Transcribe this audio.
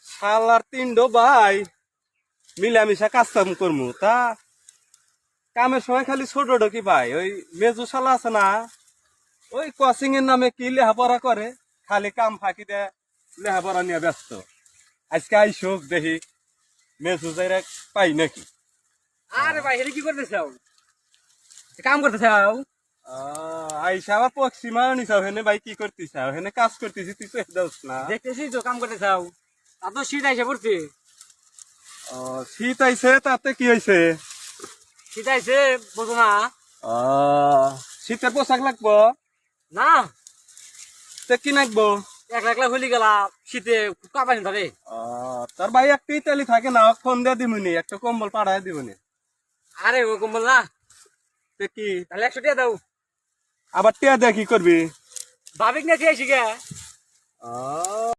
শালার তিনডো ভাই মিলামিশা কাজ কাম করমু তা কামের সময় খালি ছোট ঢোকি ভাই ওই মেজু শালা আছে না ওই কোচিং এর নামে কি লেখাপড়া করে খালি কাম ফাঁকি দেয় লেখাপড়া নিয়ে ব্যস্ত আজকে আইসুক দেখি মেজু যাইরা পাই নাকি আরে ভাই এটা কি করতে চাও কাম করতে চাও আইসা আবার পশ্চিমা নিছাও হেনে ভাই কি করতেছাও হেনে কাজ করতেছি তুই তো দাস না দেখতেছি তো কাম করতে চাও তা তো শীত আইসে পড়ছে শীত আইছে তাতে কি হয়েছে শীত আইসে বোঝো না শীতের পোশাক লাগবো না তে কি লাগবো একলা একলা হলি গেলা শীতে খুব কাঁপানি ধরে তোর ভাই একটা ইতালি থাকে না ফোন দিয়ে দিবনি একটা কম্বল পাড়ায় দিবনি আরে ও কম্বল না তে কি তাহলে 100 টাকা দাও আবার টিয়া দিয়ে কি করবি ভাবিক না খেয়েছি গে